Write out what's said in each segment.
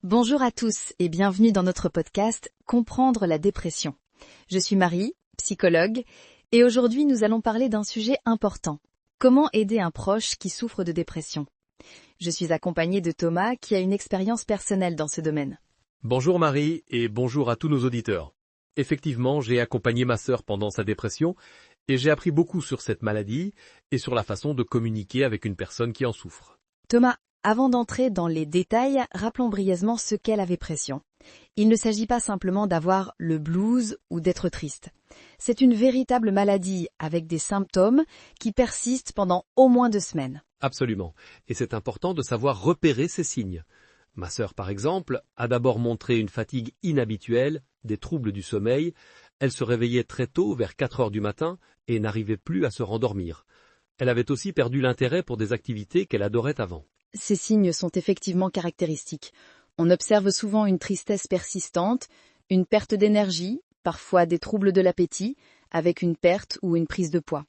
Bonjour à tous et bienvenue dans notre podcast Comprendre la dépression. Je suis Marie, psychologue, et aujourd'hui nous allons parler d'un sujet important. Comment aider un proche qui souffre de dépression? Je suis accompagnée de Thomas qui a une expérience personnelle dans ce domaine. Bonjour Marie et bonjour à tous nos auditeurs. Effectivement, j'ai accompagné ma sœur pendant sa dépression et j'ai appris beaucoup sur cette maladie et sur la façon de communiquer avec une personne qui en souffre. Thomas, avant d'entrer dans les détails, rappelons brièvement ce qu'est la dépression. Il ne s'agit pas simplement d'avoir le blues ou d'être triste. C'est une véritable maladie avec des symptômes qui persistent pendant au moins 2 semaines. Absolument. Et c'est important de savoir repérer ces signes. Ma sœur, par exemple, a d'abord montré une fatigue inhabituelle, des troubles du sommeil. Elle se réveillait très tôt, vers 4 heures du matin, et n'arrivait plus à se rendormir. Elle avait aussi perdu l'intérêt pour des activités qu'elle adorait avant. Ces signes sont effectivement caractéristiques. On observe souvent une tristesse persistante, une perte d'énergie, parfois des troubles de l'appétit, avec une perte ou une prise de poids.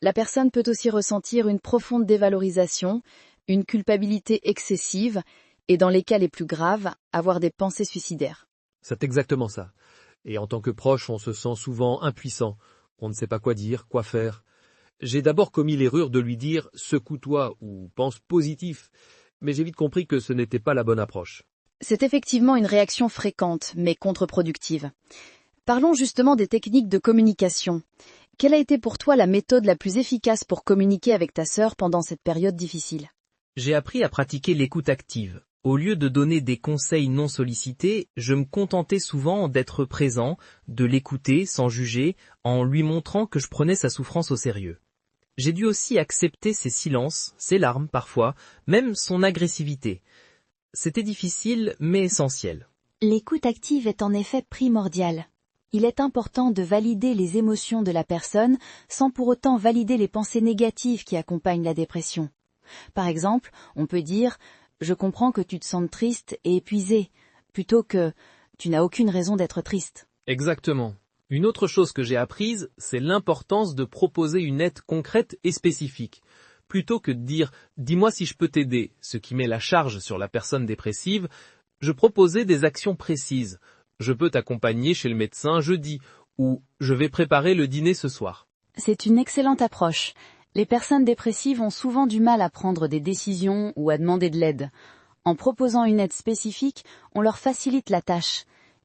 La personne peut aussi ressentir une profonde dévalorisation, une culpabilité excessive et, dans les cas les plus graves, avoir des pensées suicidaires. C'est exactement ça. Et en tant que proche, on se sent souvent impuissant. On ne sait pas quoi dire, quoi faire. J'ai d'abord commis l'erreur de lui dire « secoue-toi » ou « pense positif », mais j'ai vite compris que ce n'était pas la bonne approche. C'est effectivement une réaction fréquente, mais contre-productive. Parlons justement des techniques de communication. Quelle a été pour toi la méthode la plus efficace pour communiquer avec ta sœur pendant cette période difficile? J'ai appris à pratiquer l'écoute active. Au lieu de donner des conseils non sollicités, je me contentais souvent d'être présent, de l'écouter sans juger, en lui montrant que je prenais sa souffrance au sérieux. J'ai dû aussi accepter ses silences, ses larmes parfois, même son agressivité. C'était difficile mais essentiel. L'écoute active est en effet primordiale. Il est important de valider les émotions de la personne sans pour autant valider les pensées négatives qui accompagnent la dépression. Par exemple, on peut dire « Je comprends que tu te sentes triste et épuisé » plutôt que « Tu n'as aucune raison d'être triste ». Exactement. Une autre chose que j'ai apprise, c'est l'importance de proposer une aide concrète et spécifique. Plutôt que de dire « dis-moi si je peux t'aider », ce qui met la charge sur la personne dépressive, je proposais des actions précises. Je peux t'accompagner chez le médecin jeudi ou je vais préparer le dîner ce soir. C'est une excellente approche. Les personnes dépressives ont souvent du mal à prendre des décisions ou à demander de l'aide. En proposant une aide spécifique, on leur facilite la tâche.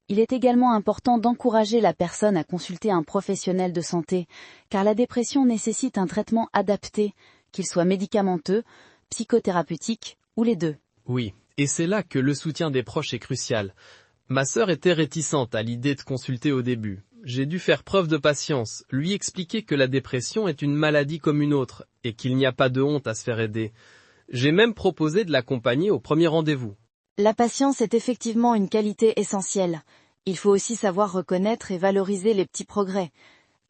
Il est également important d'encourager la personne à consulter un professionnel de santé, car la dépression nécessite un traitement adapté, qu'il soit médicamenteux, psychothérapeutique ou les deux. Oui, et c'est là que le soutien des proches est crucial. Ma sœur était réticente à l'idée de consulter au début. J'ai dû faire preuve de patience, lui expliquer que la dépression est une maladie comme une autre, et qu'il n'y a pas de honte à se faire aider. J'ai même proposé de l'accompagner au premier rendez-vous. La patience est effectivement une qualité essentielle. Il faut aussi savoir reconnaître et valoriser les petits progrès.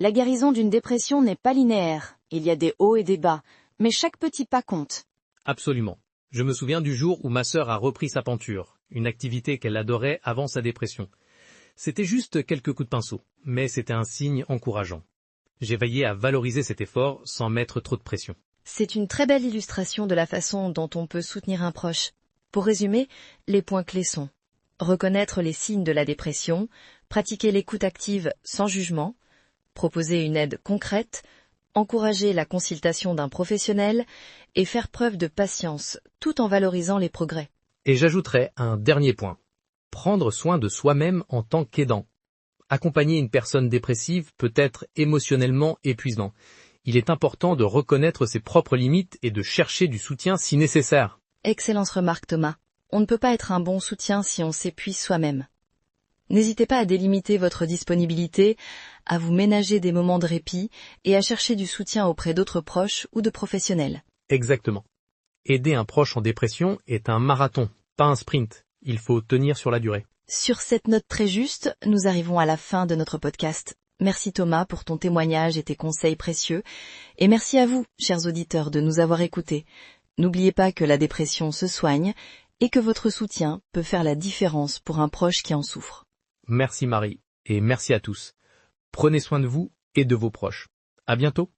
La guérison d'une dépression n'est pas linéaire. Il y a des hauts et des bas, mais chaque petit pas compte. Absolument. Je me souviens du jour où ma sœur a repris sa peinture, une activité qu'elle adorait avant sa dépression. C'était juste quelques coups de pinceau, mais c'était un signe encourageant. J'ai veillé à valoriser cet effort sans mettre trop de pression. C'est une très belle illustration de la façon dont on peut soutenir un proche. Pour résumer, les points clés sont reconnaître les signes de la dépression, pratiquer l'écoute active sans jugement, proposer une aide concrète, encourager la consultation d'un professionnel et faire preuve de patience tout en valorisant les progrès. Et j'ajouterai un dernier point. Prendre soin de soi-même en tant qu'aidant. Accompagner une personne dépressive peut être émotionnellement épuisant. Il est important de reconnaître ses propres limites et de chercher du soutien si nécessaire. Excellente remarque, Thomas. On ne peut pas être un bon soutien si on s'épuise soi-même. N'hésitez pas à délimiter votre disponibilité, à vous ménager des moments de répit et à chercher du soutien auprès d'autres proches ou de professionnels. Exactement. Aider un proche en dépression est un marathon, pas un sprint. Il faut tenir sur la durée. Sur cette note très juste, nous arrivons à la fin de notre podcast. Merci Thomas pour ton témoignage et tes conseils précieux. Et merci à vous, chers auditeurs, de nous avoir écoutés. N'oubliez pas que la dépression se soigne et que votre soutien peut faire la différence pour un proche qui en souffre. Merci Marie, et merci à tous. Prenez soin de vous et de vos proches. À bientôt.